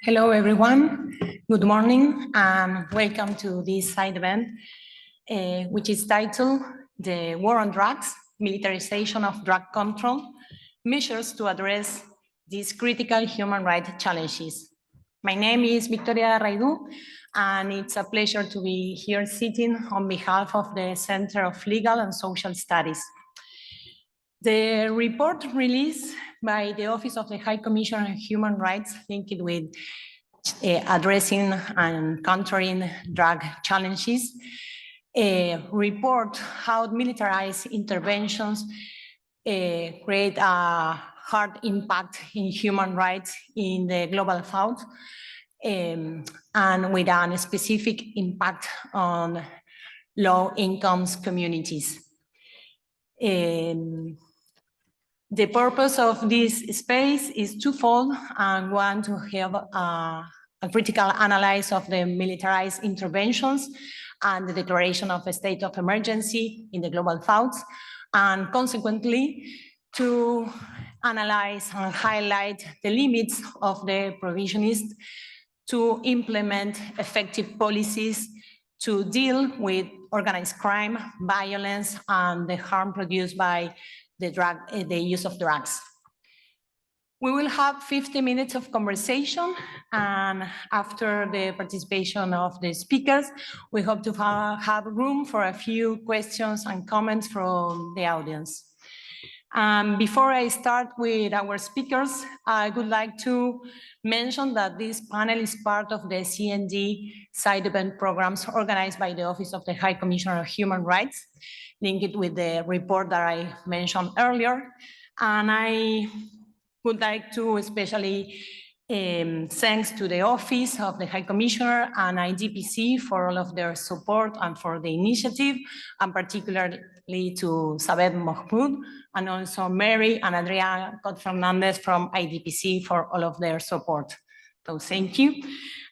Hello, everyone. Good morning, and welcome to this side event, which is titled The War on Drugs, Militarization of Drug Control, Measures to Address These Critical Human Rights Challenges. My name is Victoria Raidu, and it's a pleasure to be here sitting on behalf of the Center of Legal and Social Studies. The report released by the Office of the High Commissioner on Human Rights linked with addressing and countering drug challenges report how militarized interventions create a hard impact in human rights in the global south and with a specific impact on low-income communities. The purpose of this space is twofold, and one to have a critical analysis of the militarized interventions and the declaration of a state of emergency in the global south, and consequently to analyze and highlight the limits of the provisionists to implement effective policies to deal with organized crime, violence, and the harm produced by the use of drugs. We will have 50 minutes of conversation, and after the participation of the speakers, we hope to have room for a few questions and comments from the audience. Before I start with our speakers, I would like to mention that this panel is part of the CND side event programs organized by the Office of the High Commissioner of Human Rights, linked with the report that I mentioned earlier. And I would like to especially thanks to the Office of the High Commissioner and IDPC for all of their support and for the initiative, and particularly to Sabed Mahmoud, and also Mary and Andrea Fernandez from IDPC for all of their support. So thank you.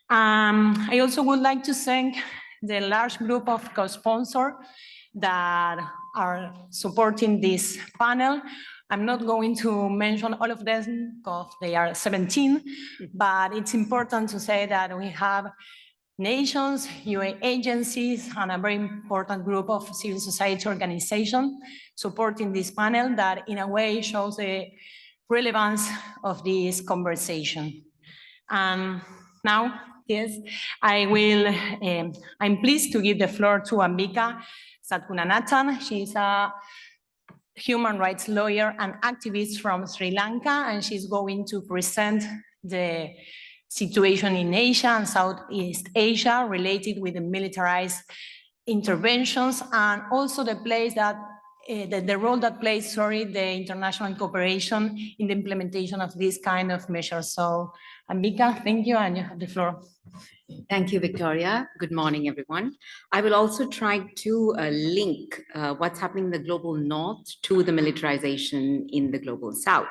I also would like to thank the large group of co-sponsors that are supporting this panel. I'm not going to mention all of them because they are 17, but it's important to say that we have nations, UN agencies, and a very important group of civil society organizations supporting this panel that in a way shows the relevance of this conversation. And now, yes, I'm pleased to give the floor to Ambika Satkunanathan. She's a human rights lawyer and activist from Sri Lanka, and she's going to present the situation in Asia and Southeast Asia related with the militarized interventions, and also the place that the role that plays, the international cooperation in the implementation of these kind of measures. So, Ambika, thank you, and you have the floor. Thank you, Victoria. Good morning, everyone. I will also try to link what's happening in the global north to the militarization in the global south.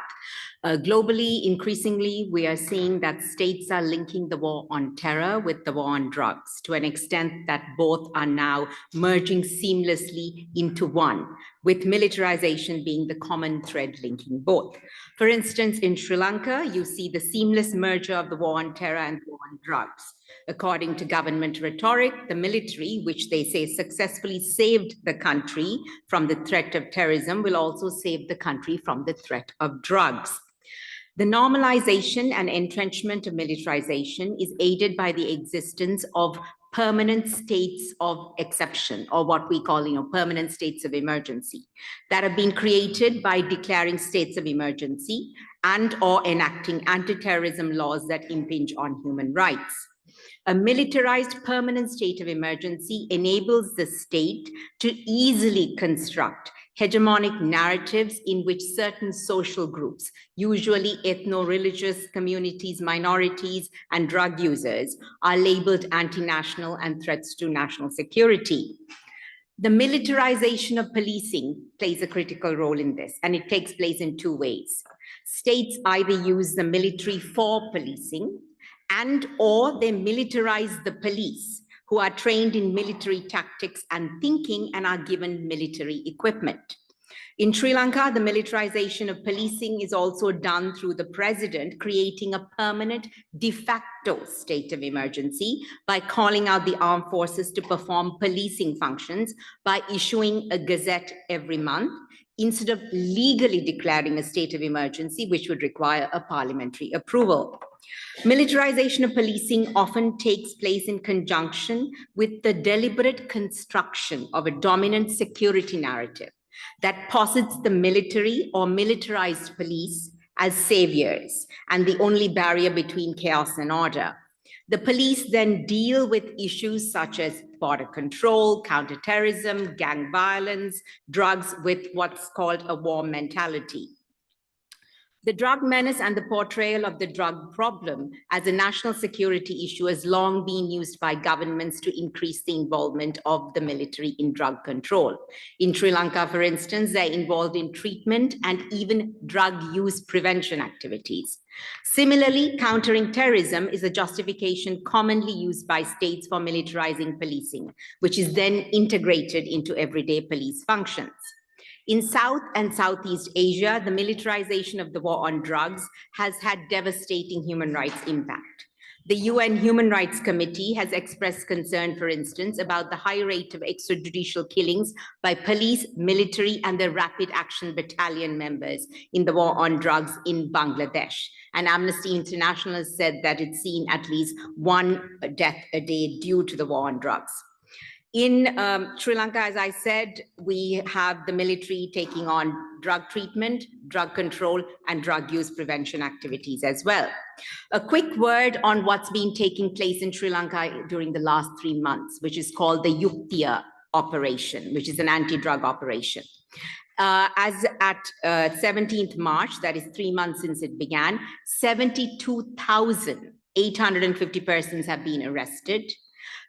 Globally, increasingly, we are seeing that states are linking the war on terror with the war on drugs to an extent that both are now merging seamlessly into one, with militarization being the common thread linking both. For instance, in Sri Lanka, you see the seamless merger of the war on terror and the war on drugs. According to government rhetoric, the military, which they say successfully saved the country from the threat of terrorism, will also save the country from the threat of drugs. The normalization and entrenchment of militarization is aided by the existence of permanent states of exception, or what we call, permanent states of emergency, that have been created by declaring states of emergency and or enacting anti-terrorism laws that impinge on human rights. A militarized permanent state of emergency enables the state to easily construct hegemonic narratives in which certain social groups, usually ethno-religious communities, minorities, and drug users, are labeled anti-national and threats to national security. The militarization of policing plays a critical role in this, and it takes place in two ways. States either use the military for policing, and or they militarize the police, who are trained in military tactics and thinking and are given military equipment. In Sri Lanka, the militarization of policing is also done through the president creating a permanent de facto state of emergency by calling out the armed forces to perform policing functions by issuing a gazette every month, instead of legally declaring a state of emergency, which would require a parliamentary approval. Militarization of policing often takes place in conjunction with the deliberate construction of a dominant security narrative that posits the military or militarized police as saviors and the only barrier between chaos and order. The police then deal with issues such as border control, counterterrorism, gang violence, drugs with what's called a war mentality. The drug menace and the portrayal of the drug problem as a national security issue has long been used by governments to increase the involvement of the military in drug control. In Sri Lanka, for instance, they're involved in treatment and even drug use prevention activities. Similarly, countering terrorism is a justification commonly used by states for militarizing policing, which is then integrated into everyday police functions. In South and Southeast Asia, the militarization of the war on drugs has had devastating human rights impact. The UN Human Rights Committee has expressed concern, for instance, about the high rate of extrajudicial killings by police, military, and the Rapid Action Battalion members in the war on drugs in Bangladesh. And Amnesty International has said that it's seen at least one death a day due to the war on drugs. In Sri Lanka, as I said, we have the military taking on drug treatment, drug control, and drug use prevention activities as well. A quick word on what's been taking place in Sri Lanka during the last 3 months, which is called the Yuktiya operation, which is an anti-drug operation. As at 17th March, that is 3 months since it began, 72,850 persons have been arrested.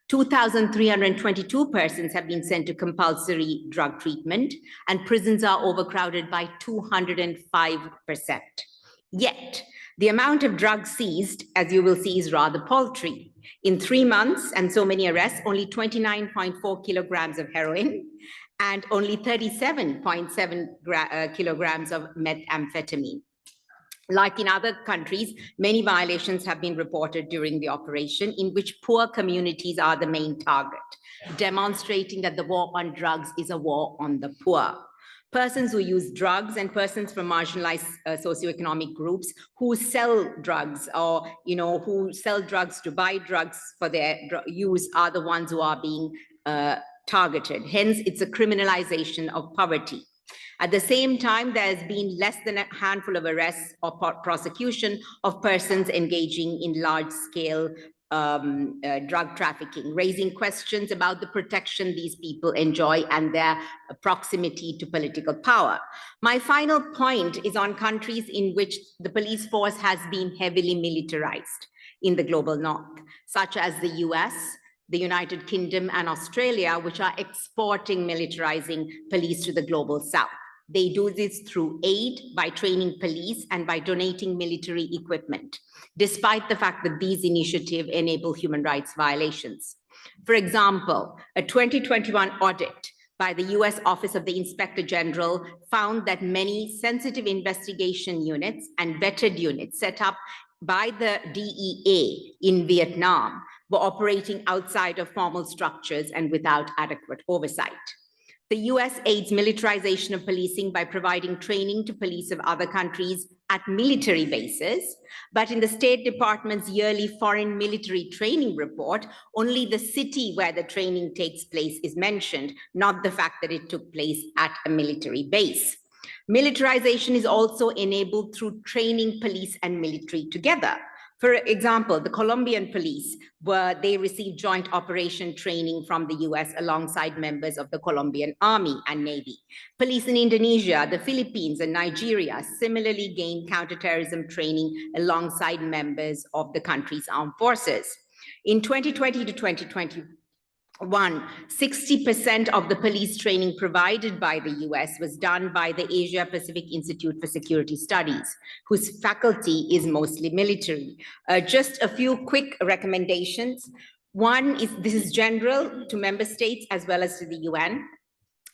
2,322 persons have been sent to compulsory drug treatment, and prisons are overcrowded by 205%. Yet, the amount of drugs seized, as you will see, is rather paltry. In 3 months and so many arrests, only 29.4 kilograms of heroin and only 37.7 kilograms of methamphetamine. Like in other countries, many violations have been reported during the operation in which poor communities are the main target, demonstrating that the war on drugs is a war on the poor. Persons who use drugs and persons from marginalized socioeconomic groups who sell drugs or, who sell drugs to buy drugs for their use are the ones who are being targeted. Hence, it's a criminalization of poverty. At the same time, there has been less than a handful of arrests or prosecution of persons engaging in large-scale drug trafficking, raising questions about the protection these people enjoy and their proximity to political power. My final point is on countries in which the police force has been heavily militarized in the global north, such as the US, the United Kingdom, and Australia, which are exporting militarizing police to the global south. They do this through aid, by training police, and by donating military equipment, despite the fact that these initiatives enable human rights violations. For example, a 2021 audit by the US Office of the Inspector General found that many sensitive investigation units and vetted units set up by the DEA in Vietnam were operating outside of formal structures and without adequate oversight. The US aids militarization of policing by providing training to police of other countries at military bases, but in the State Department's yearly foreign military training report, only the city where the training takes place is mentioned, not the fact that it took place at a military base. Militarization is also enabled through training police and military together. For example, the Colombian police, they received joint operation training from the US alongside members of the Colombian Army and Navy. Police in Indonesia, the Philippines, and Nigeria similarly gained counterterrorism training alongside members of the country's armed forces. In 2020 to 2021, 60% of the police training provided by the US was done by the Asia Pacific Institute for Security Studies, whose faculty is mostly military. Just a few quick recommendations. One is, this is general to member states as well as to the UN.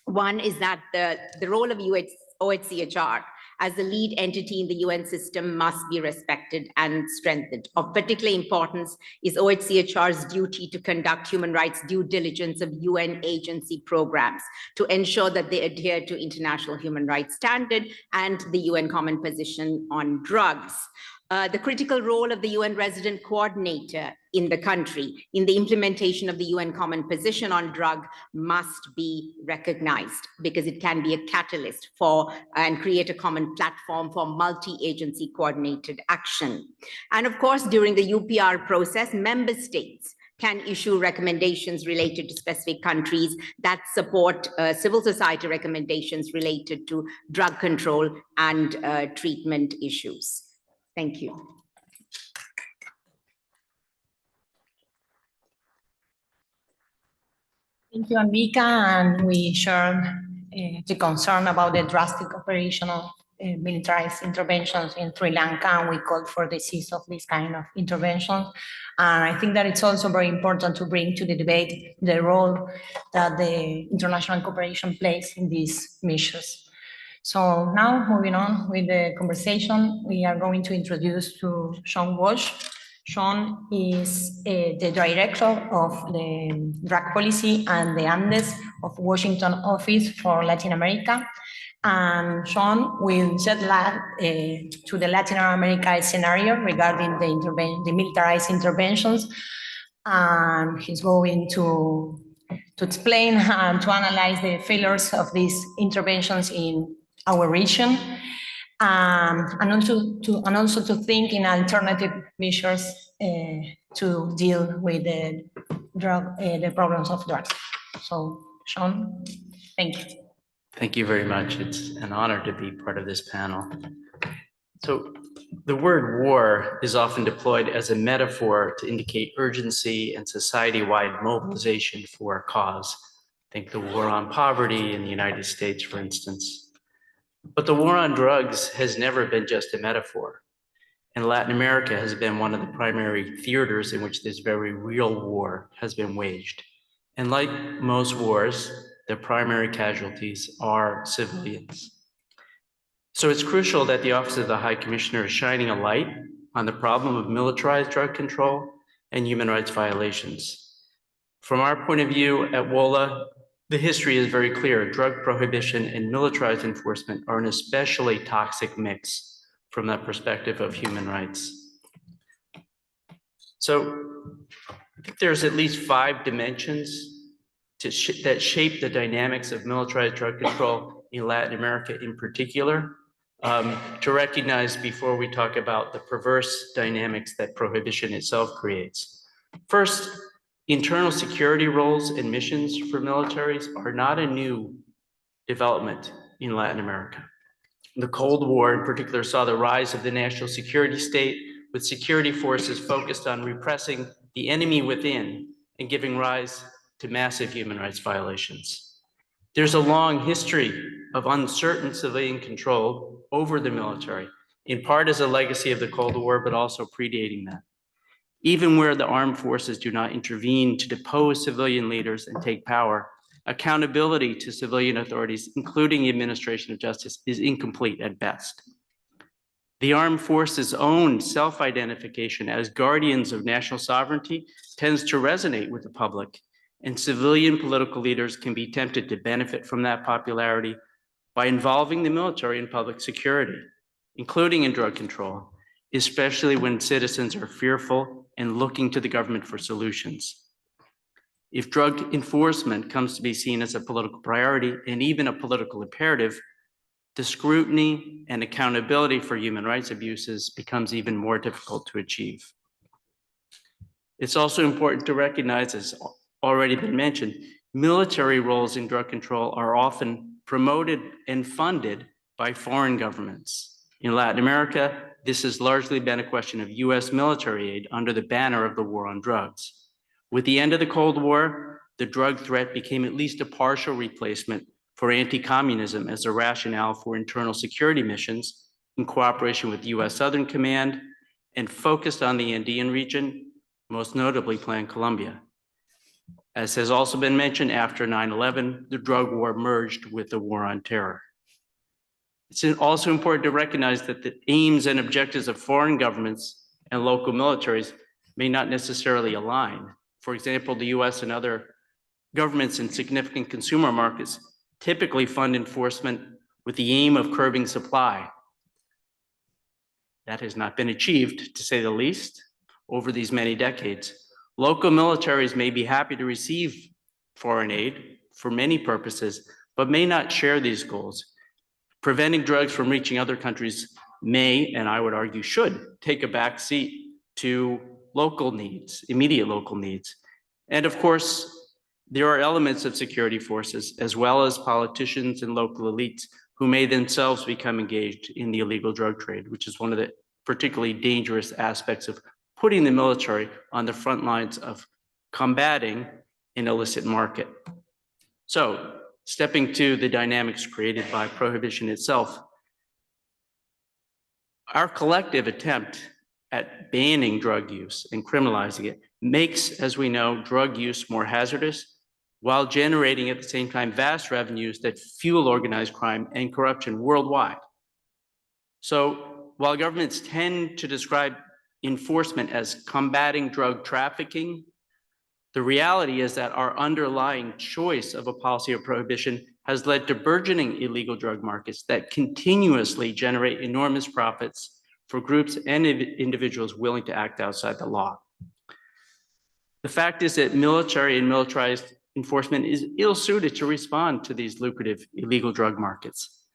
One is that the role of OHCHR as the lead entity in the UN system must be respected and strengthened. Of particular importance is OHCHR's duty to conduct human rights due diligence of UN agency programs to ensure that they adhere to international human rights standard and the UN common position on drugs. The critical role of the UN resident coordinator in the country in the implementation of the UN common position on drug must be recognized, because it can be a catalyst for and create a common platform for multi-agency coordinated action. And of course, during the UPR process, member states can issue recommendations related to specific countries that support civil society recommendations related to drug control and treatment issues. Thank you. Thank you, Anvika, and we share the concern about the drastic operation of militarized interventions in Sri Lanka, and we called for the cease of this kind of interventions. And I think that it's also very important to bring to the debate the role that the international cooperation plays in these missions. So now, moving on with the conversation, we are going to introduce to Sean Walsh. Sean is the director of the drug policy and the Andes of Washington office for Latin America. And Sean will shed light to the Latin America scenario regarding the militarized interventions. And he's going to explain and to analyze the failures of these interventions in our region, and also to think in alternative measures to deal with the problems of drugs. So, Sean, thank you. Thank you very much. It's an honor to be part of this panel. So, the word war is often deployed as a metaphor to indicate urgency and society-wide mobilization for a cause. Think the war on poverty in the United States, for instance. But the war on drugs has never been just a metaphor. And Latin America has been one of the primary theaters in which this very real war has been waged. And like most wars, the primary casualties are civilians. So it's crucial that the Office of the High Commissioner is shining a light on the problem of militarized drug control and human rights violations. From our point of view at WOLA, the history is very clear. Drug prohibition and militarized enforcement are an especially toxic mix from that perspective of human rights. So I think there's at least 5 dimensions that shape the dynamics of militarized drug control in Latin America in particular, to recognize before we talk about the perverse dynamics that prohibition itself creates. First, internal security roles and missions for militaries are not a new development in Latin America. The Cold War in particular saw the rise of the national security state, with security forces focused on repressing the enemy within and giving rise to massive human rights violations. There's a long history of uncertain civilian control over the military, in part as a legacy of the Cold War, but also predating that. Even where the armed forces do not intervene to depose civilian leaders and take power, accountability to civilian authorities, including the administration of justice, is incomplete at best. The armed forces' own self-identification as guardians of national sovereignty tends to resonate with the public, and civilian political leaders can be tempted to benefit from that popularity by involving the military in public security, including in drug control, especially when citizens are fearful and looking to the government for solutions. If drug enforcement comes to be seen as a political priority and even a political imperative, the scrutiny and accountability for human rights abuses becomes even more difficult to achieve. It's also important to recognize, as already been mentioned, military roles in drug control are often promoted and funded by foreign governments. In Latin America, this has largely been a question of US military aid under the banner of the war on drugs. With the end of the Cold War, the drug threat became at least a partial replacement for anti-communism as a rationale for internal security missions in cooperation with US Southern Command and focused on the Andean region, most notably Plan Colombia. As has also been mentioned, after 9/11, the drug war merged with the war on terror. It's also important to recognize that the aims and objectives of foreign governments and local militaries may not necessarily align. For example, the US and other governments in significant consumer markets typically fund enforcement with the aim of curbing supply. That has not been achieved, to say the least, over these many decades. Local militaries may be happy to receive foreign aid for many purposes, but may not share these goals. Preventing drugs from reaching other countries may, and I would argue should, take a back seat to local needs, immediate local needs. And of course, there are elements of security forces, as well as politicians and local elites, who may themselves become engaged in the illegal drug trade, which is one of the particularly dangerous aspects of putting the military on the front lines of combating an illicit market. So, stepping to the dynamics created by prohibition itself, our collective attempt at banning drug use and criminalizing it makes, as we know, drug use more hazardous, while generating at the same time vast revenues that fuel organized crime and corruption worldwide. So while governments tend to describe enforcement as combating drug trafficking, the reality is that our underlying choice of a policy of prohibition has led to burgeoning illegal drug markets that continuously generate enormous profits for groups and individuals willing to act outside the law. The fact is that military and militarized enforcement is ill-suited to respond to these lucrative illegal drug markets.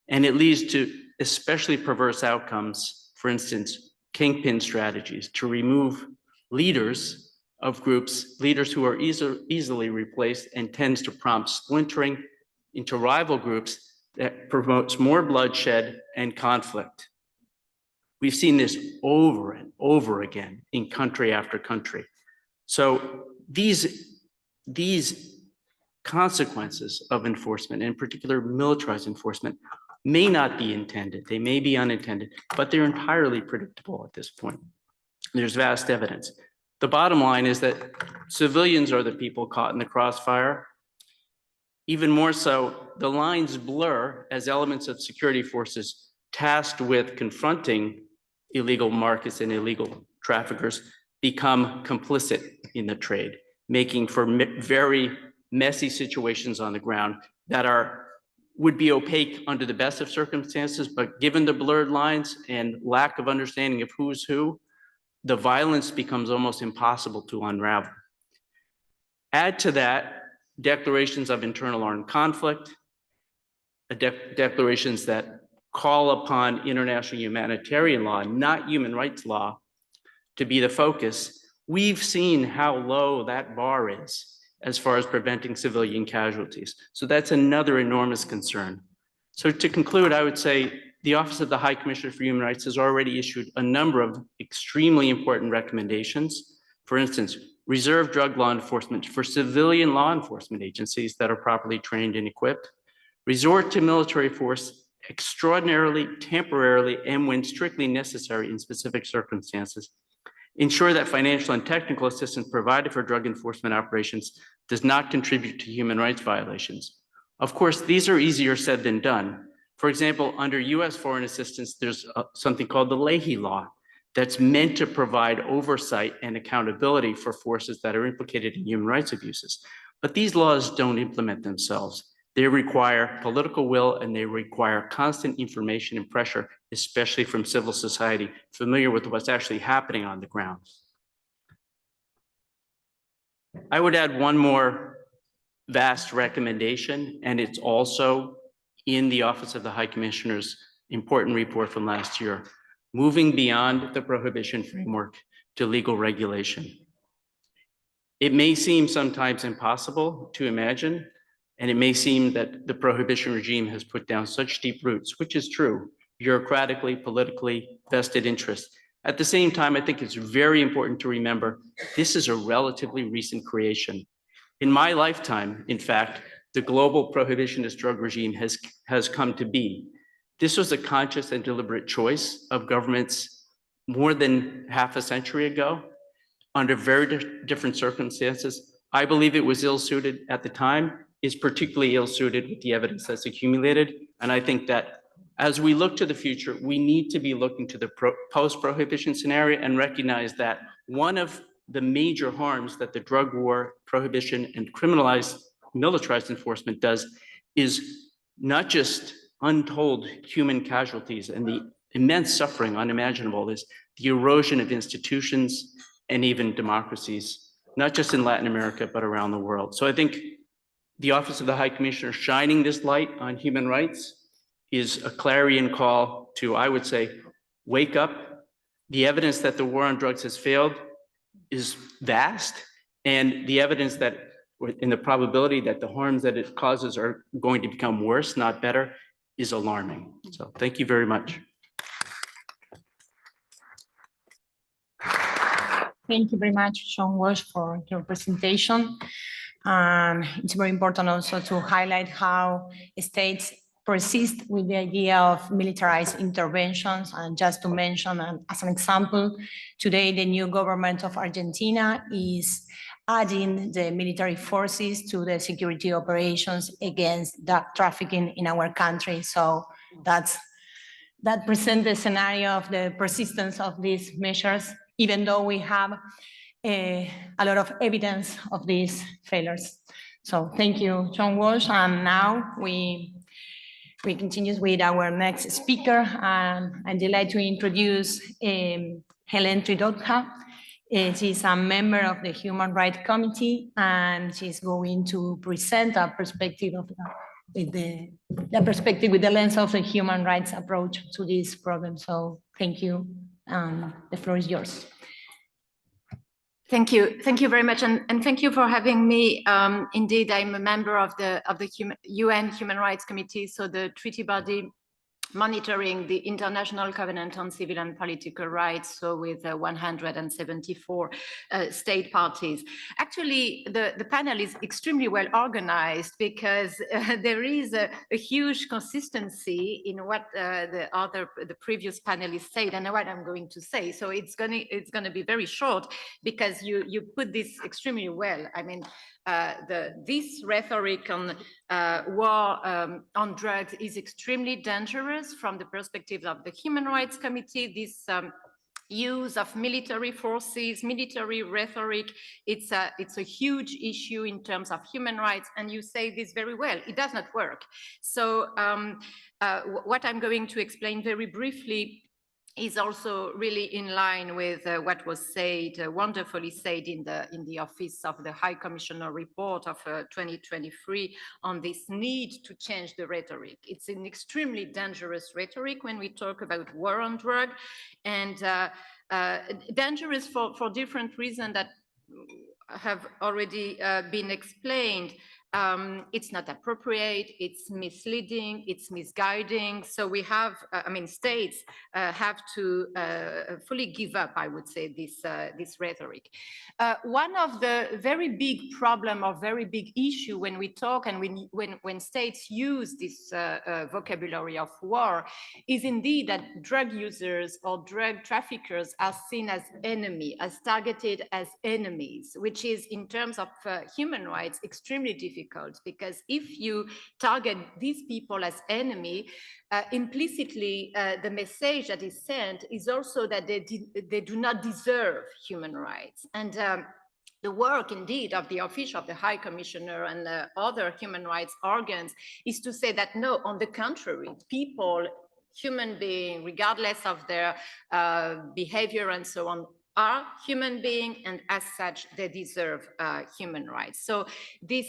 And it leads to especially perverse outcomes, for instance, kingpin strategies to remove leaders of groups, leaders who are easily replaced, and tends to prompt splintering into rival groups that promotes more bloodshed and conflict. We've seen this over and over again in country after country. So these consequences of enforcement, in particular militarized enforcement, may not be intended, they may be unintended, but they're entirely predictable at this point. There's vast evidence. The bottom line is that civilians are the people caught in the crossfire. Even more so, the lines blur as elements of security forces tasked with confronting illegal markets and illegal traffickers become complicit in the trade, making for very messy situations on the ground that would be opaque under the best of circumstances, but given the blurred lines and lack of understanding of who's who, the violence becomes almost impossible to unravel. Add to that declarations of internal armed conflict, declarations that call upon international humanitarian law, not human rights law, to be the focus. We've seen how low that bar is as far as preventing civilian casualties. So that's another enormous concern. So to conclude, I would say the Office of the High Commissioner for Human Rights has already issued a number of extremely important recommendations. For instance, reserve drug law enforcement for civilian law enforcement agencies that are properly trained and equipped, resort to military force extraordinarily, temporarily, and when strictly necessary in specific circumstances, ensure that financial and technical assistance provided for drug enforcement operations does not contribute to human rights violations. Of course, these are easier said than done. For example, under US foreign assistance, there's something called the Leahy Law that's meant to provide oversight and accountability for forces that are implicated in human rights abuses. But these laws don't implement themselves. They require political will and they require constant information and pressure, especially from civil society, familiar with what's actually happening on the ground. I would add one more vast recommendation, and it's also in the Office of the High Commissioner's important report from last year, moving beyond the prohibition framework to legal regulation. It may seem sometimes impossible to imagine, and it may seem that the prohibition regime has put down such deep roots, which is true, bureaucratically, politically, vested interests. At the same time, I think it's very important to remember this is a relatively recent creation. In my lifetime, in fact, the global prohibitionist drug regime has come to be. This was a conscious and deliberate choice of governments more than half a century ago, under very different circumstances, I believe it was ill-suited at the time, is particularly ill-suited with the evidence that's accumulated. And I think that as we look to the future, we need to be looking to the post-prohibition scenario and recognize that one of the major harms that the drug war, prohibition, and criminalized militarized enforcement does is not just untold human casualties and the immense suffering unimaginable, is the erosion of institutions and even democracies, not just in Latin America, but around the world. So I think the Office of the High Commissioner shining this light on human rights is a clarion call to, I would say, wake up. The evidence that the war on drugs has failed is vast, and the evidence that, in the probability that the harms that it causes are going to become worse, not better, is alarming. So thank you very much. Thank you very much, John Walsh, for your presentation. And it's very important also to highlight how states persist with the idea of militarized interventions. And just to mention, as an example, today the new government of Argentina is adding the military forces to the security operations against drug trafficking in our country. So that presents the scenario of the persistence of these measures, even though we have a lot of evidence of these failures. So thank you, John Walsh. And now we continue with our next speaker. And I'm delighted to introduce Hélène Tigroudja. She's a member of the Human Rights Committee, and she's going to present a perspective of with the lens of the human rights approach to this problem. So thank you. The floor is yours. Thank you very much, and thank you for having me. Indeed, I'm a member of the UN Human Rights Committee, so the treaty body monitoring the International Covenant on Civil and Political Rights, so with 174 state parties. Actually, the panel is extremely well organized because there is a huge consistency in what the previous panelists said and what I'm going to say. So it's gonna be very short because you put this extremely well. I mean, this rhetoric on war on drugs is extremely dangerous from the perspective of the Human Rights Committee. This use of military forces, military rhetoric, it's a huge issue in terms of human rights, and you say this very well. It does not work. So what I'm going to explain very briefly is also really in line with what was said, wonderfully said in the Office of the High Commissioner report of 2023 on this need to change the rhetoric. It's an extremely dangerous rhetoric when we talk about war on drug, and dangerous for different reasons that have already been explained. It's not appropriate, it's misleading, it's misguiding. So we have, states have to fully give up, I would say, this rhetoric. One of the very big problem or very big issue when we talk and when states use this vocabulary of war is indeed that drug users or drug traffickers are seen as enemy, as targeted as enemies, which is in terms of human rights extremely difficult. Because if you target these people as enemy, implicitly the message that is sent is also that they do not deserve human rights. And the work indeed of the Office of the High Commissioner and other human rights organs is to say that no, on the contrary, people, human beings, regardless of their behavior and so on, are human beings, and as such, they deserve human rights. So this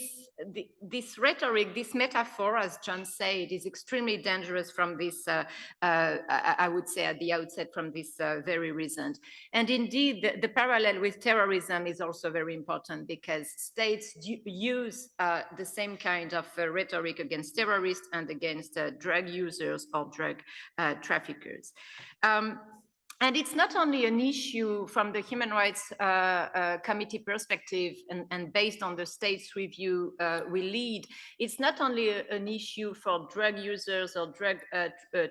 rhetoric, this metaphor, as John said, is extremely dangerous from this, I would say at the outset, from this very reason. And indeed, the parallel with terrorism is also very important because states use the same kind of rhetoric against terrorists and against drug users or drug traffickers. And it's not only an issue from the Human Rights Committee perspective and based on the state's review we lead, it's not only an issue for drug users or drug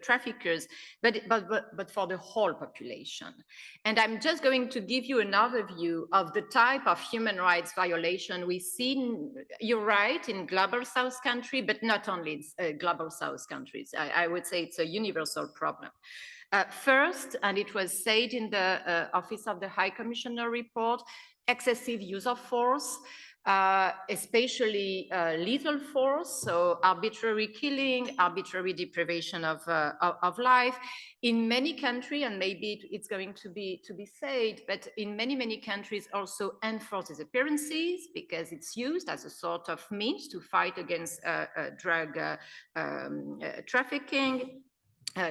traffickers, but for the whole population. And I'm just going to give you an overview of the type of human rights violation we see, you're right, in global South country, but not only in global South countries. I would say it's a universal problem. First, and it was said in the Office of the High Commissioner report, excessive use of force, especially lethal force, so arbitrary killing, arbitrary deprivation of life. In many countries, and maybe it's going to be said, but in many countries also enforced disappearances because it's used as a sort of means to fight against drug trafficking.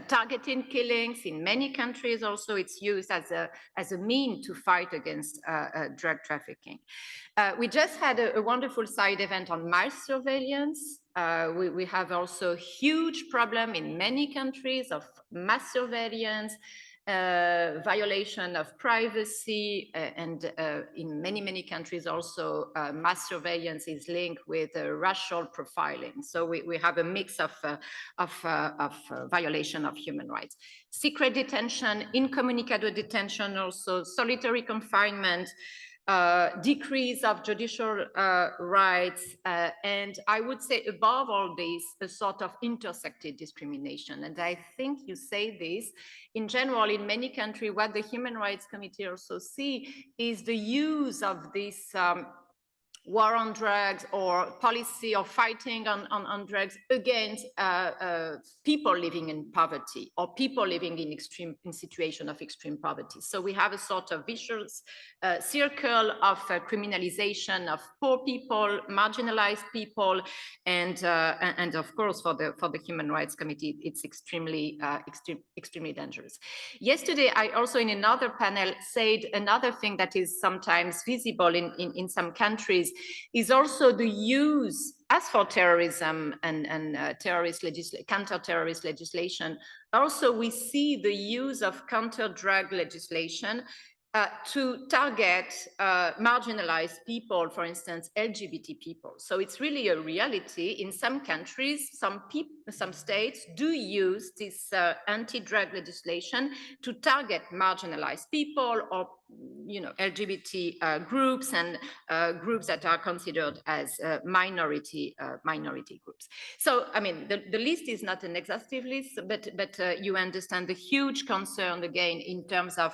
Targeting killings in many countries also it's used as a mean to fight against drug trafficking. We just had a wonderful side event on mass surveillance. We have also a huge problem in many countries of mass surveillance, violation of privacy, and in many countries also mass surveillance is linked with racial profiling. So we have a mix of violation of human rights. Secret detention, incommunicado detention, also solitary confinement, decrease of judicial rights, and I would say above all this, a sort of intersected discrimination. And I think you say this, in general, in many countries, what the Human Rights Committee also see is the use of this war on drugs or policy of fighting on drugs against people living in poverty or people living in situation of extreme poverty. So we have a sort of vicious circle of criminalization of poor people, marginalized people, and of course for the Human Rights Committee, it's extremely dangerous. Yesterday, I also in another panel said another thing that is sometimes visible in some countries is also the use, as for terrorism and counter-terrorist legislation, also we see the use of counter-drug legislation to target marginalized people, for instance, LGBT people. So it's really a reality. In some countries, some states do use this anti-drug legislation to target marginalized people or LGBT groups and groups that are considered as minority groups. So, I mean, the list is not an exhaustive list, but you understand the huge concern again in terms of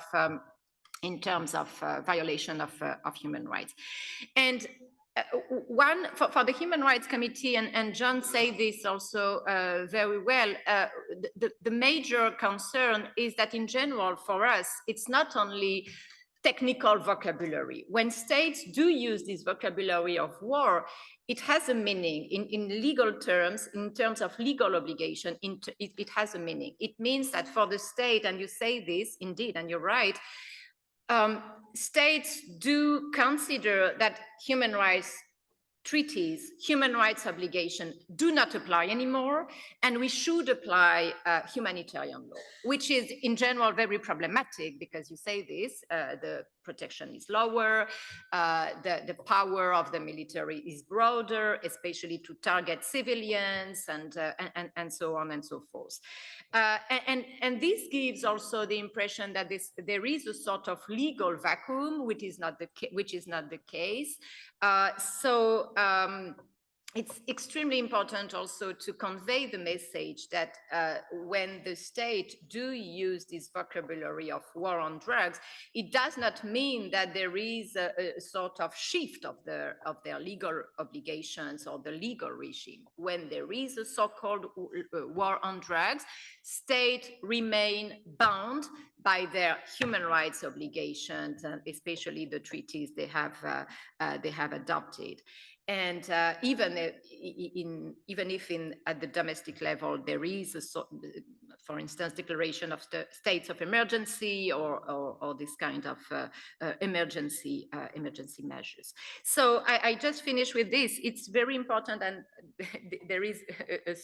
violation of human rights. And one for the Human Rights Committee, and John said this also very well, the major concern is that in general for us, it's not only technical vocabulary. When states do use this vocabulary of war, it has a meaning in legal terms, in terms of legal obligation, it has a meaning. It means that for the state, and you say this indeed, and you're right, states do consider that human rights treaties, human rights obligations do not apply anymore, and we should apply humanitarian law, which is in general very problematic because you say this, the protection is lower, the power of the military is broader, especially to target civilians and so on and so forth. And this gives also the impression that there is a sort of legal vacuum, which is not the case. It's extremely important also to convey the message that when the state do use this vocabulary of war on drugs, it does not mean that there is a sort of shift of their legal obligations or the legal regime. When there is a so-called war on drugs, states remain bound by their human rights obligations, and especially the treaties they have adopted. And even if at the domestic level there is for instance, declaration of the states of emergency or this kind of emergency measures. So I just finish with this. It's very important, and there is a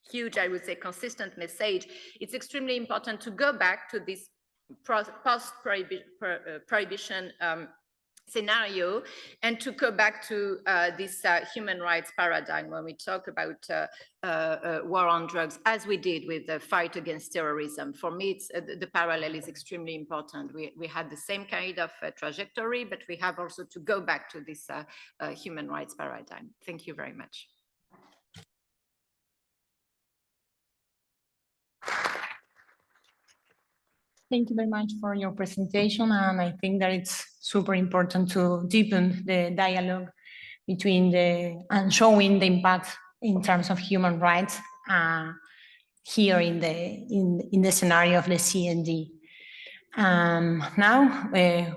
huge, I would say, consistent message. It's extremely important to go back to this post-prohibition scenario, and to go back to this human rights paradigm when we talk about war on drugs, as we did with the fight against terrorism. For me, it's, the parallel is extremely important. We had the same kind of trajectory, but we have also to go back to this human rights paradigm. Thank you very much. Thank you very much for your presentation, and I think that it's super important to deepen the dialogue between and showing the impact in terms of human rights here in the scenario of the CND. Now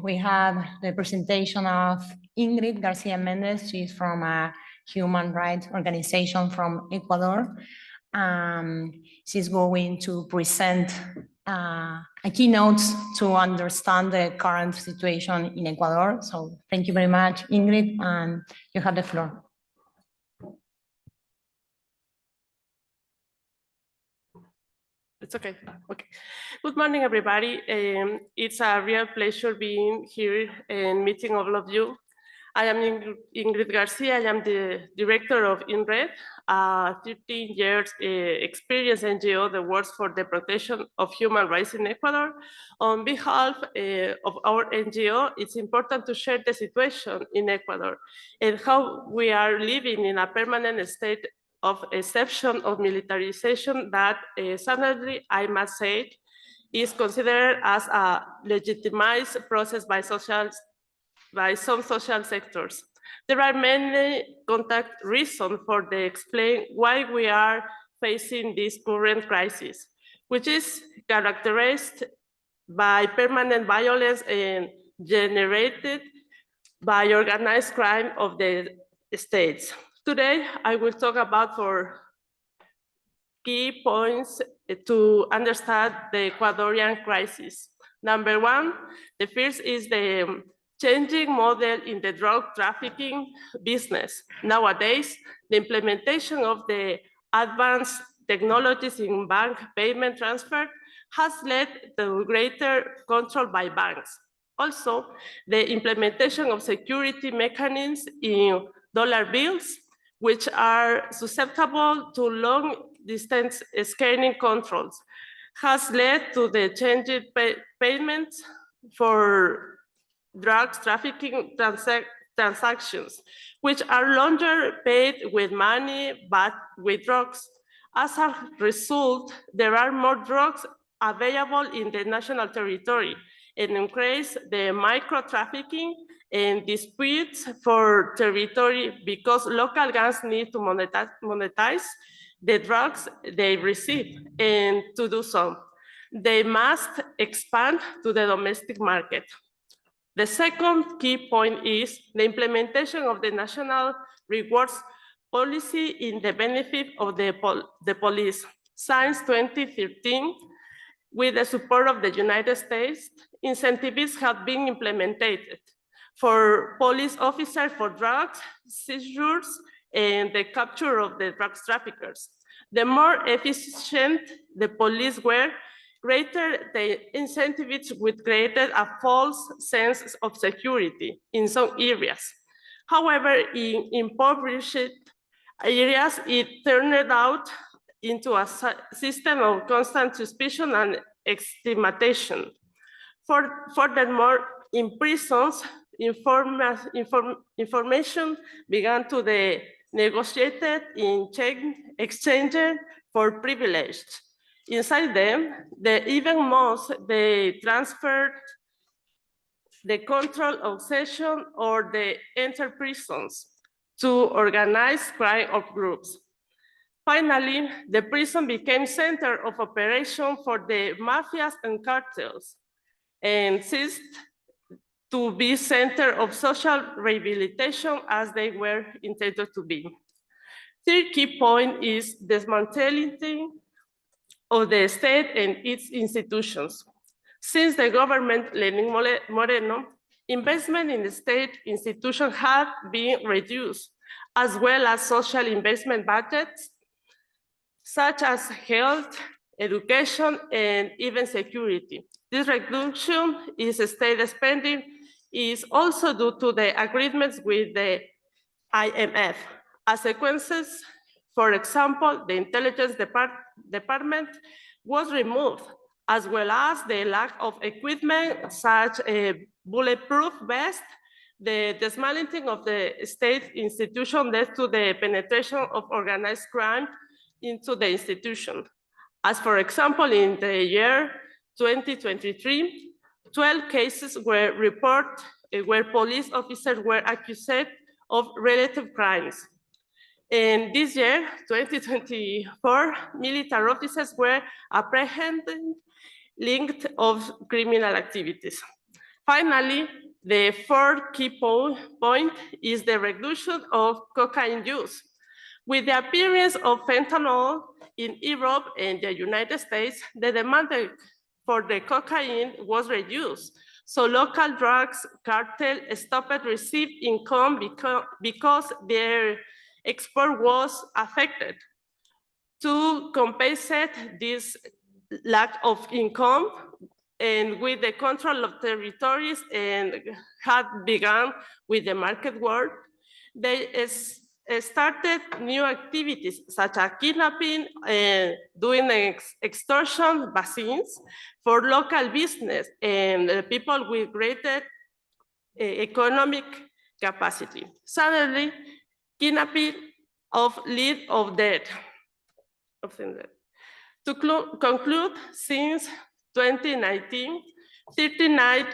we have the presentation of Ingrid Garcia Mendez. She's from a human rights organization from Ecuador. She's going to present a keynote to understand the current situation in Ecuador. So thank you very much, Ingrid, and you have the floor. It's okay. Okay. Good morning, everybody. It's a real pleasure being here and meeting all of you. I am Ingrid Garcia. I am the director of INRED, a 13 years experience NGO that works for the protection of human rights in Ecuador. On behalf of our NGO, it's important to share the situation in Ecuador and how we are living in a permanent state of exception of militarization that suddenly, I must say, is considered as a legitimized process by some social sectors. There are many contact reasons for the explain why we are facing this current crisis, which is characterized by permanent violence and generated by organized crime of the states. Today, I will talk about 4 key points to understand the Ecuadorian crisis. Number 1, the first is the changing model in the drug trafficking business. Nowadays, the implementation of the advanced technologies in bank payment transfer has led to greater control by banks. Also, the implementation of security mechanisms in dollar bills, which are susceptible to long-distance scanning controls, has led to the changing payments for drugs trafficking transactions, which are longer paid with money but with drugs. As a result, there are more drugs available in the national territory and increase the micro-trafficking and disputes for territory because local gangs need to monetize the drugs they receive, and to do so, they must expand to the domestic market. The second key point is the implementation of the national rewards policy in the benefit of the police. Since 2013, with the support of the United States, incentives have been implemented for police officers for drugs, seizures, and the capture of the drug traffickers. The more efficient the police were, greater the incentives would create a false sense of security in some areas. However, in impoverished areas, it turned out into a system of constant suspicion and stigmatization. Furthermore, in prisons, information began to be negotiated in exchange for privilege. Inside them, they transferred the control of session or the enter prisons to organized crime of groups. Finally, the prison became center of operation for the mafias and cartels and ceased to be center of social rehabilitation as they were intended to be. Third key point is dismantling of the state and its institutions. Since the government Lenin Moreno, investment in the state institutions have been reduced, as well as social investment budgets, such as health, education, and even security. This reduction in state spending is also due to the agreements with the IMF. As consequences, for example, the intelligence department was removed, as well as the lack of equipment such as bulletproof vest. The dismantling of the state institution led to the penetration of organized crime into the institution. As for example, in the year 2023, 12 cases were reported where police officers were accused of relative crimes. In this year, 2024, military officers were apprehended linked of criminal activities. Finally, the fourth key point is the reduction of cocaine use. With the appearance of fentanyl in Europe and the United States, the demand for the cocaine was reduced. So local drugs cartel stopped receive income because their export was affected. To compensate this lack of income, and with the control of territories and had begun with the market world, they started new activities such as kidnapping and doing extortion vaccines for local business and people with greater economic capacity. Suddenly, kidnapping of lead of debt. To conclude, since 2019, 39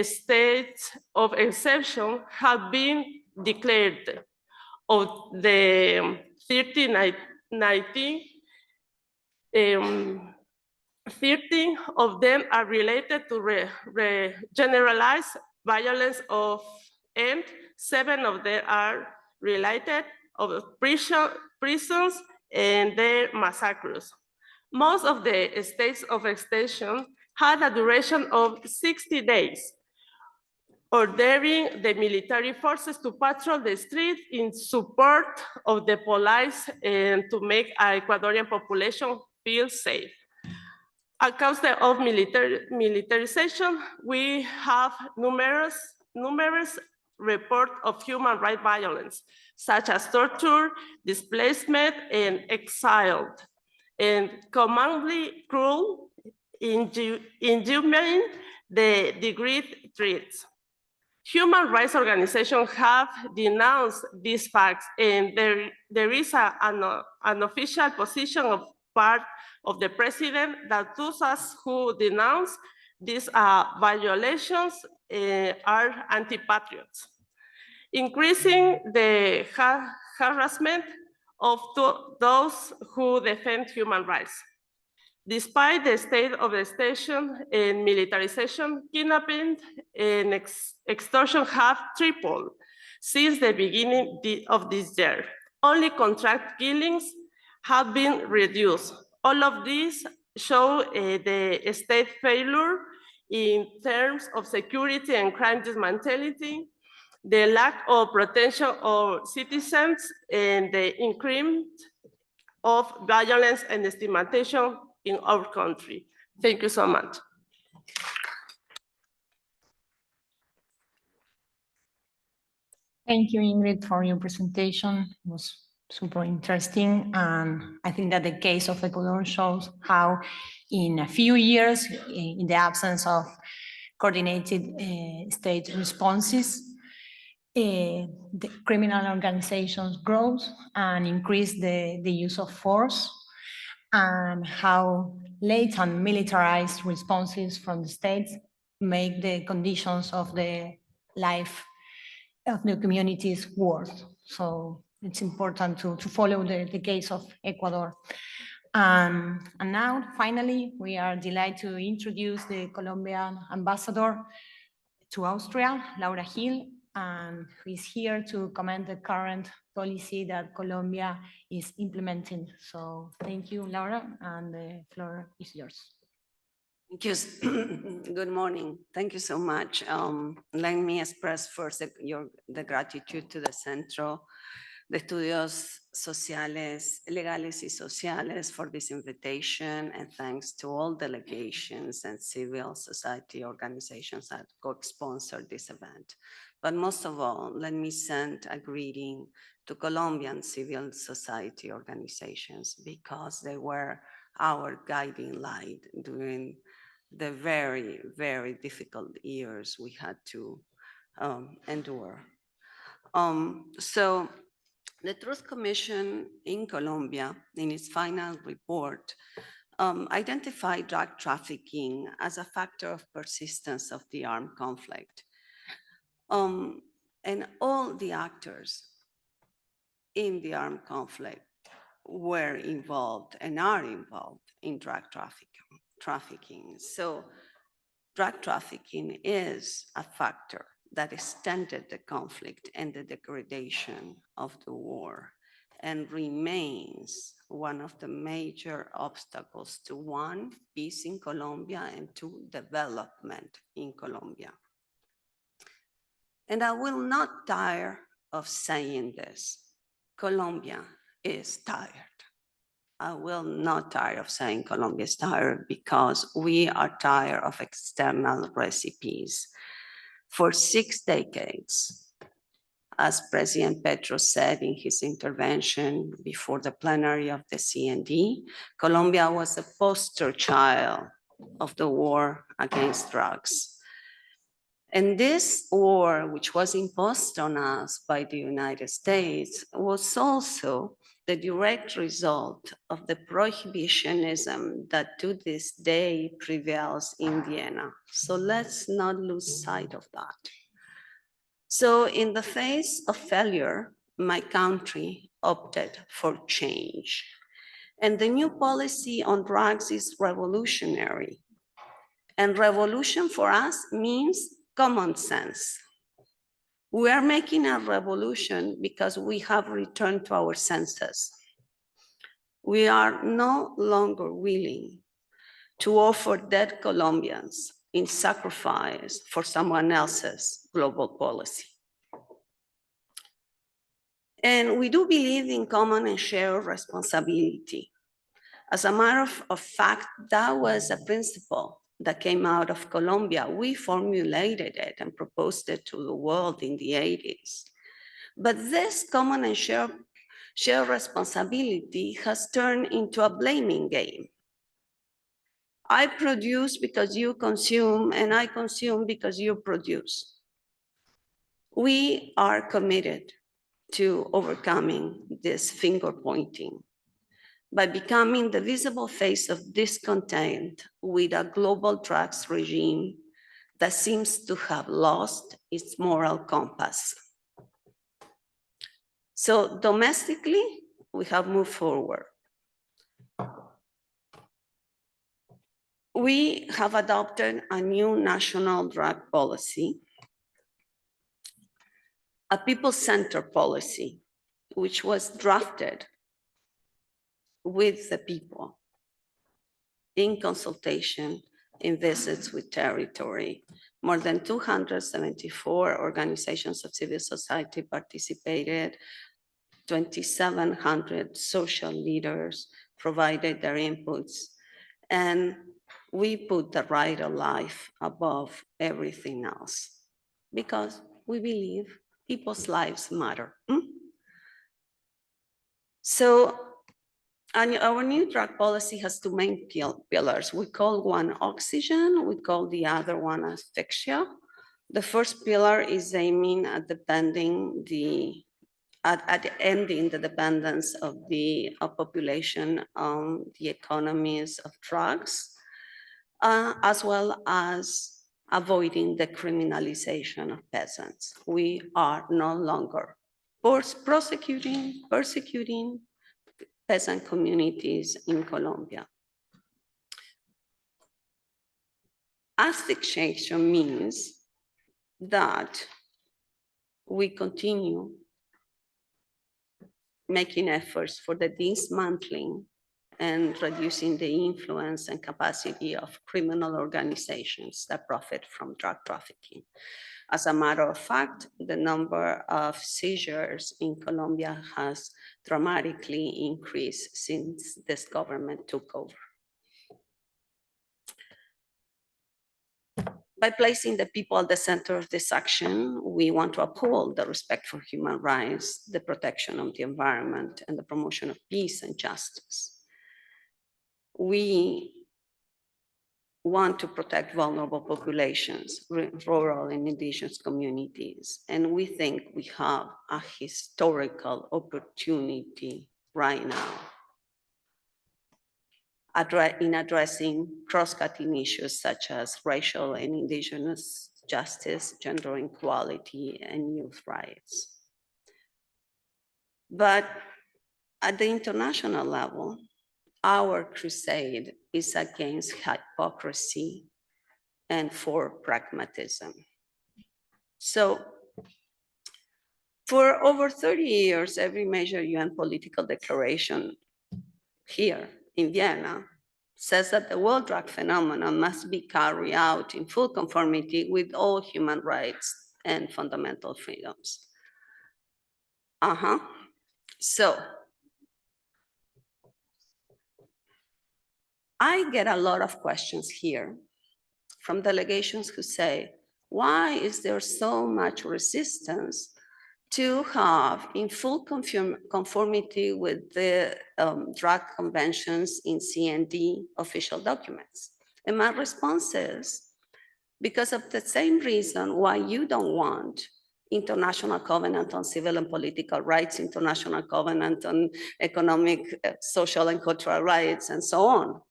states of exception have been declared. Of the 19, 13 of them are related to generalized violence and 7 of them are related of prisons and their massacres. Most of the states of extension had a duration of 60 days, ordering the military forces to patrol the streets in support of the police and to make the Ecuadorian population feel safe. A cause of militarization, we have numerous reports of human rights violence, such as torture, displacement, and exile, and commonly cruel, inhumane, the degree treats. Human rights organizations have denounced these facts, and there is an official position of part of the president that those who denounce these violations are anti-patriots. Increasing the harassment of those who defend human rights. Despite the state of extension and militarization, kidnapping and extortion have tripled since the beginning of this year. Only contract killings have been reduced. All of these show the state failure in terms of security and crime dismantling, the lack of protection of citizens, and the increment of violence and stigmatization in our country. Thank you so much. Thank you, Ingrid, for your presentation. It was super interesting. And I think that the case of Ecuador shows how in a few years, in the absence of coordinated state responses, the criminal organizations grow and increase the use of force, and how late and militarized responses from the states make the conditions of the life of the communities worse. So it's important to follow the case of Ecuador. And now, finally, we are delighted to introduce the Colombian ambassador to Austria, Laura Gil, and who is here to comment the current policy that Colombia is implementing. So thank you, Laura, and the floor is yours. Thank you. Good morning. Thank you so much. Let me express first the gratitude to the Centro de Estudios Sociales, Legales y Sociales for this invitation, and thanks to all delegations and civil society organizations that co-sponsored this event. But most of all, let me send a greeting to Colombian civil society organizations, because they were our guiding light during the very, very difficult years we had to endure. So the Truth Commission in Colombia, in its final report, identified drug trafficking as a factor of persistence of the armed conflict. And all the actors in the armed conflict were involved and are involved in drug trafficking. So drug trafficking is a factor that extended the conflict and the degradation of the war, and remains one of the major obstacles to, one, peace in Colombia, and two, development in Colombia. And I will not tire of saying this. Colombia is tired. I will not tire of saying Colombia is tired, because we are tired of external recipes. For 6 decades, as President Petro said in his intervention before the plenary of the CND, Colombia was the poster child of the war against drugs. And this war, which was imposed on us by the United States, was also the direct result of the prohibitionism that to this day prevails in Vienna. So let's not lose sight of that. So in the face of failure, my country opted for change. And the new policy on drugs is revolutionary. And revolution for us means common sense. We are making a revolution because we have returned to our senses. We are no longer willing to offer dead Colombians in sacrifice for someone else's global policy. And we do believe in common and shared responsibility. As a matter of fact, that was a principle that came out of Colombia. We formulated it and proposed it to the world in the 80s. But this common and shared responsibility has turned into a blaming game. I produce because you consume, and I consume because you produce. We are committed to overcoming this finger pointing by becoming the visible face of discontent with a global drugs regime that seems to have lost its moral compass. So domestically, we have moved forward. We have adopted a new national drug policy, a people-centered policy, which was drafted with the people in consultation, in visits with territory. More than 274 organizations of civil society participated, 2,700 social leaders provided their inputs, and we put the right of life above everything else, because we believe people's lives matter. So, and our new drug policy has two main pillars. We call one oxygen, we call the other one asphyxia. The first pillar is aiming at ending the dependence of the population on the economies of drugs, as well as avoiding the criminalization of peasants. We are no longer persecuting peasant communities in Colombia. Asphyxiation means that we continue making efforts for the dismantling and reducing the influence and capacity of criminal organizations that profit from drug trafficking. As a matter of fact, the number of seizures in Colombia has dramatically increased since this government took over. By placing the people at the center of this action, we want to uphold the respect for human rights, the protection of the environment, and the promotion of peace and justice. We want to protect vulnerable populations, rural and indigenous communities, and we think we have a historical opportunity right now in addressing cross-cutting issues such as racial and indigenous justice, gender equality, and youth rights. But at the international level, our crusade is against hypocrisy and for pragmatism. So for over 30 years, every major UN political declaration here in Vienna says that the world drug phenomenon must be carried out in full conformity with all human rights and fundamental freedoms. So I get a lot of questions here from delegations who say, why is there so much resistance to have in full conformity with the drug conventions in CND official documents? And my response is, because of the same reason why you don't want International Covenant on Civil and Political Rights, International Covenant on Economic, Social and Cultural Rights, and so on.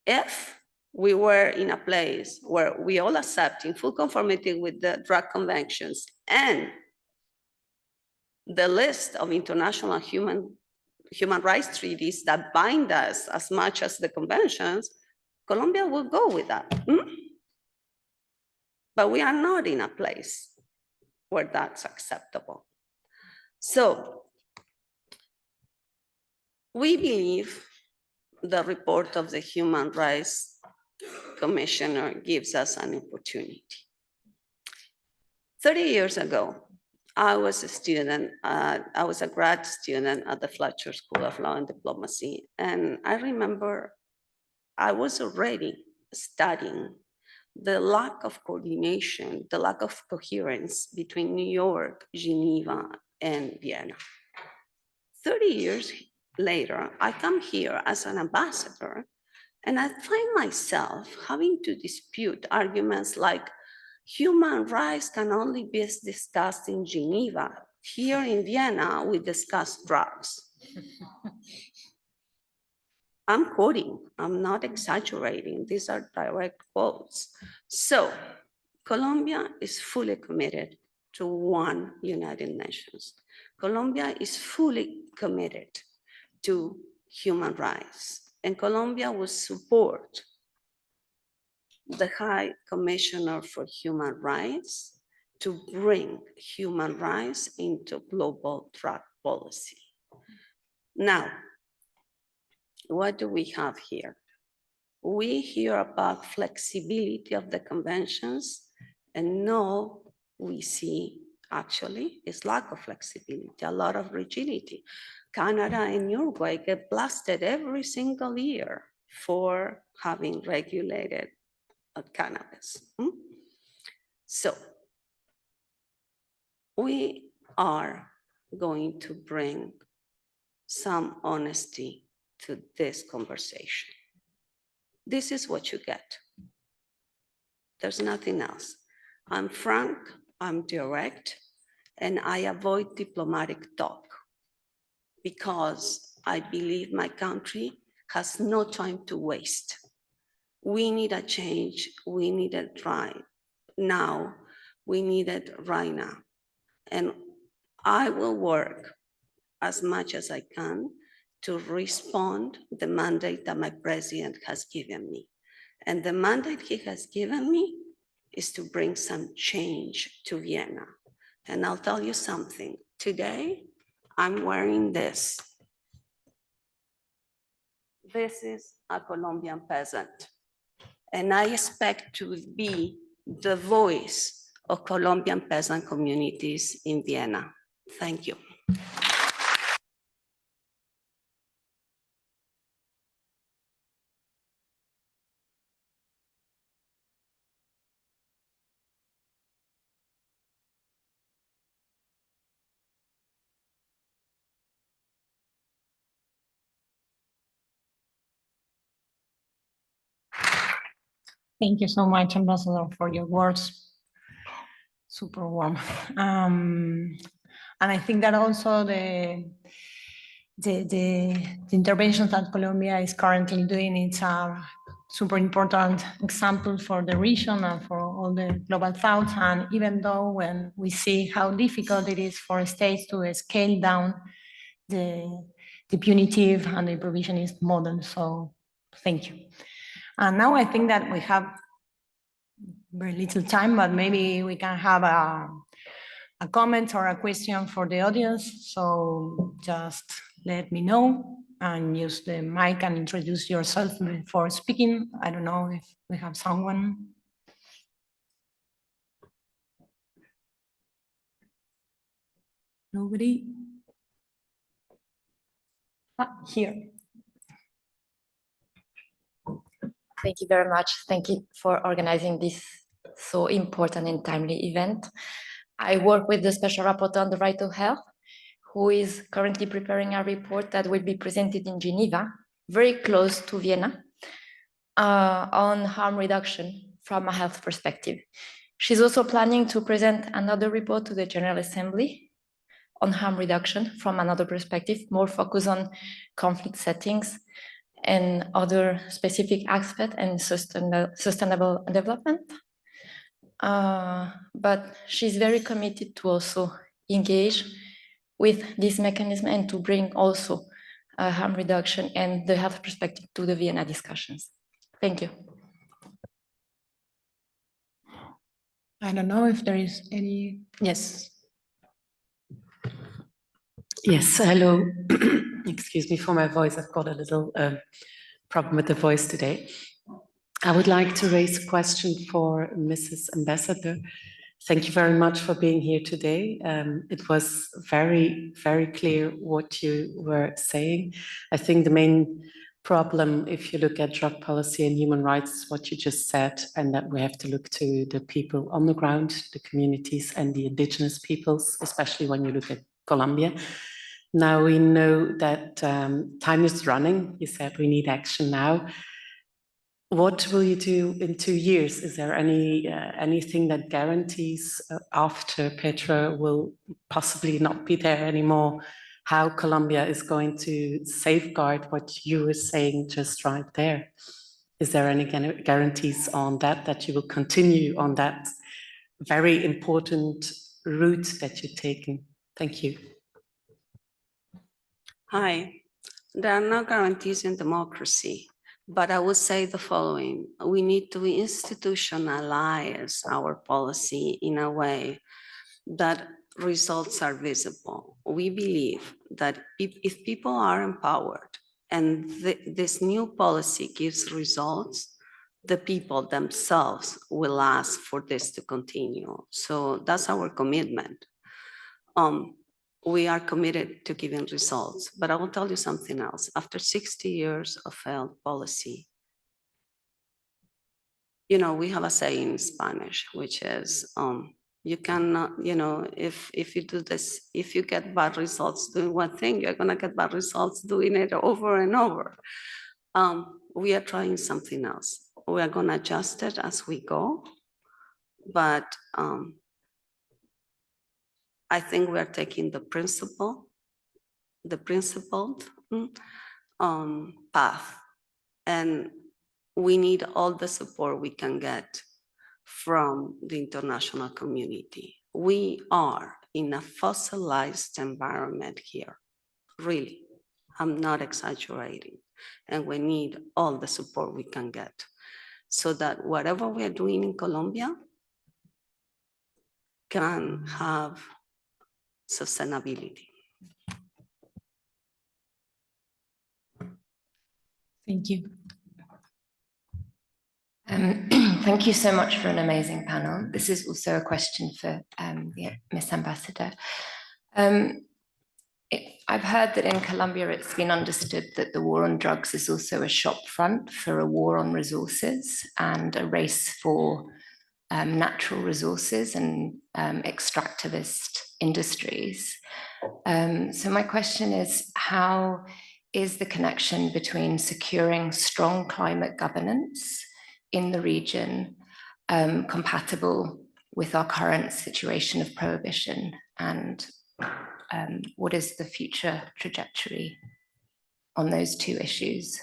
If we were in a place where we all accept in full conformity with the drug conventions and the list of international human rights treaties that bind us as much as the conventions, Colombia will go with that. But we are not in a place where that's acceptable. So we believe the report of the Human Rights Commissioner gives us an opportunity. 30 years ago, I was a student, I was a grad student at the Fletcher School of Law and Diplomacy. And I remember I was already studying the lack of coordination, the lack of coherence between New York, Geneva, and Vienna. 30 years later, I come here as an ambassador, and I find myself having to dispute arguments like human rights can only be discussed in Geneva. Here in Vienna, we discuss drugs. I'm quoting, I'm not exaggerating. These are direct quotes. So Colombia is fully committed to one United Nations. Colombia is fully committed to human rights, and Colombia will support the High Commissioner for Human Rights to bring human rights into global drug policy. Now, what do we have here? We hear about flexibility of the conventions, and no, we see actually is lack of flexibility, a lot of rigidity. Canada and Uruguay get blasted every single year for having regulated cannabis. So we are going to bring some honesty to this conversation. This is what you get. There's nothing else. I'm frank, I'm direct, and I avoid diplomatic talk because I believe my country has no time to waste. We need a change, we need it right now, we need it right now. And I will work as much as I can to respond the mandate that my president has given me. And the mandate he has given me is to bring some change to Vienna. And I'll tell you something, today I'm wearing this. This is a Colombian peasant. And I expect to be the voice of Colombian peasant communities in Vienna. Thank you. Thank you so much, Ambassador, for your words. Super warm. And I think that also the interventions that Colombia is currently doing, it's a super important example for the region and for all the global south. And even though when we see how difficult it is for states to scale down the punitive and the provisionist model. So thank you. And now I think that we have very little time, but maybe we can have a comment or a question for the audience. So just let me know and use the mic and introduce yourself before speaking. I don't know if we have someone. Nobody? Here. Thank you very much. Thank you for organizing this so important and timely event. I work with the Special Rapporteur on the Right to Health, who is currently preparing a report that will be presented in Geneva, very close to Vienna, on harm reduction from a health perspective. She's also planning to present another report to the General Assembly on harm reduction from another perspective, more focused on conflict settings and other specific aspects and sustainable development. But she's very committed to also engage with this mechanism and to bring also harm reduction and the health perspective to the Vienna discussions. Thank you. I don't know if there is any, yes. Yes, hello. Excuse me for my voice. I've got a little problem with the voice today. I would like to raise a question for Mrs. Ambassador. Thank you very much for being here today. It was very, very clear what you were saying. I think the main problem, if you look at drug policy and human rights, is what you just said, and that we have to look to the people on the ground, the communities and the indigenous peoples, especially when you look at Colombia. Now we know that time is running. You said we need action now. What will you do in 2 years? Is there anything that guarantees after Petro will possibly not be there anymore, how Colombia is going to safeguard what you were saying just right there? Is there any guarantees on that you will continue on that very important route that you're taking? Thank you. Hi, there are no guarantees in democracy, but I would say the following. We need to institutionalize our policy in a way that results are visible. We believe that if people are empowered and this new policy gives results, the people themselves will ask for this to continue. So that's our commitment. We are committed to giving results, but I will tell you something else. After 60 years of failed policy, you know, we have a saying in Spanish, which is, you cannot, you know, if you do this, if you get bad results doing one thing, you're gonna get bad results doing it over and over. We are trying something else. We are gonna adjust it as we go, but I think we are taking the principled path, and we need all the support we can get from the international community. We are in a fossilized environment here, really. I'm not exaggerating, and we need all the support we can get so that whatever we are doing in Colombia can have sustainability. Thank you. Thank you so much for an amazing panel. This is also a question for Ms. Ambassador. I've heard that in Colombia it's been understood that the war on drugs is also a shop front for a war on resources and a race for natural resources and extractivist industries. So my question is, how is the connection between securing strong climate governance in the region compatible with our current situation of prohibition, and what is the future trajectory on those two issues?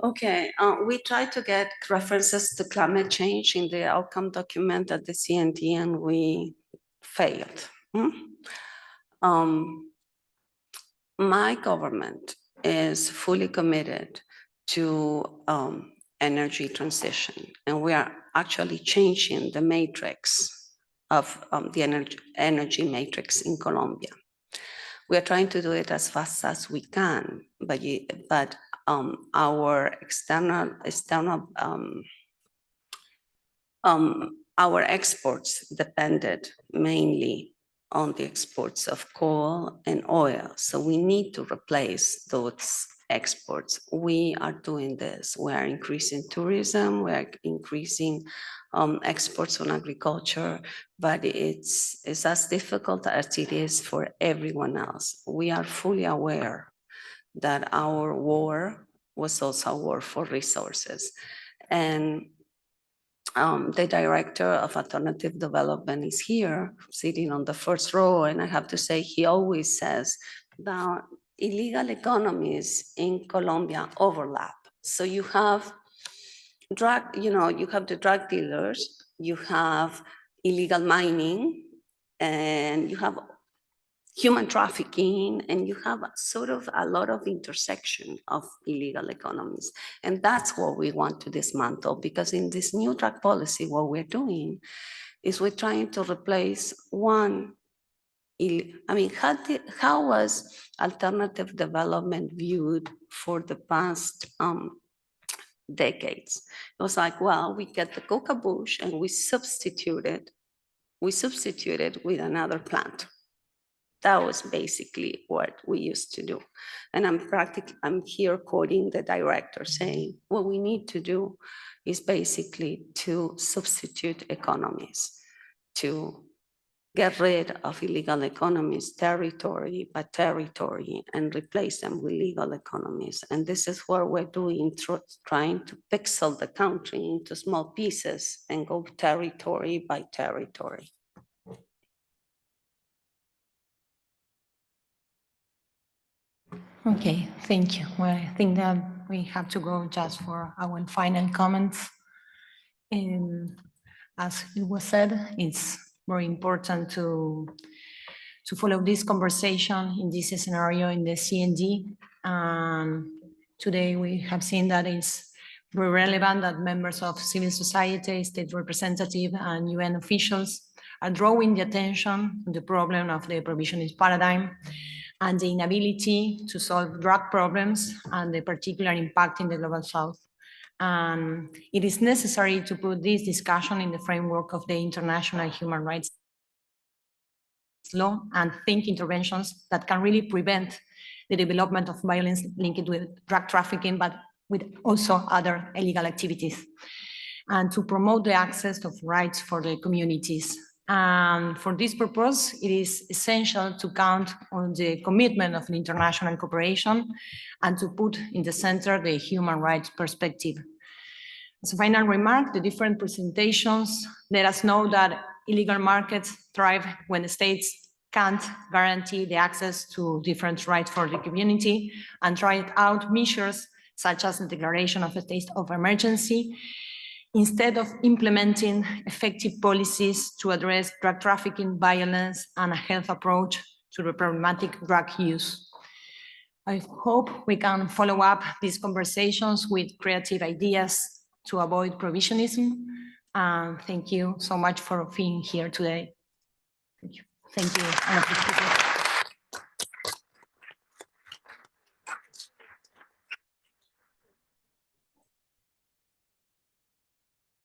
Okay, we tried to get references to climate change in the outcome document at the CND, and we failed. My government is fully committed to energy transition, and we are actually changing the matrix of the energy matrix in Colombia. We are trying to do it as fast as we can, but our our exports depended mainly on the exports of coal and oil. So we need to replace those exports. We are doing this. We are increasing tourism, we are increasing exports on agriculture, but it's as difficult as it is for everyone else. We are fully aware that our war was also a war for resources. And the director of alternative development is here, sitting on the first row, and I have to say, he always says that illegal economies in Colombia overlap. So you have you have the drug dealers, you have illegal mining, and you have human trafficking, and you have sort of a lot of intersection of illegal economies. And that's what we want to dismantle, because in this new drug policy, what we're doing is we're trying to replace one. I mean, how was alternative development viewed for the past decades? It was like, well, we get the coca bush and we substitute it with another plant. That was basically what we used to do. And I'm here quoting the director saying, what we need to do is basically to substitute economies, to get rid of illegal economies territory by territory and replace them with legal economies. And this is what we're doing, trying to pixel the country into small pieces and go territory by territory. Okay, thank you. Well, I think that we have to go just for our final comments. And as it was said, it's very important to follow this conversation in this scenario in the CND. Today we have seen that it's very relevant that members of civil society, state representatives, and UN officials are drawing the attention to the problem of the prohibitionist paradigm and the inability to solve drug problems and the particular impact in the Global South. It is necessary to put this discussion in the framework of the international human rights law and think interventions that can really prevent the development of violence linked with drug trafficking, but with also other illegal activities, and to promote the access of rights for the communities. For this purpose, it is essential to count on the commitment of the international cooperation and to put in the center the human rights perspective. As a final remark, the different presentations let us know that illegal markets thrive when the states can't guarantee the access to different rights for the community and try out measures such as the declaration of a state of emergency, instead of implementing effective policies to address drug trafficking, violence, and a health approach to the problematic drug use. I hope we can follow up these conversations with creative ideas to avoid prohibitionism. Thank you so much for being here today. Thank you. Thank you.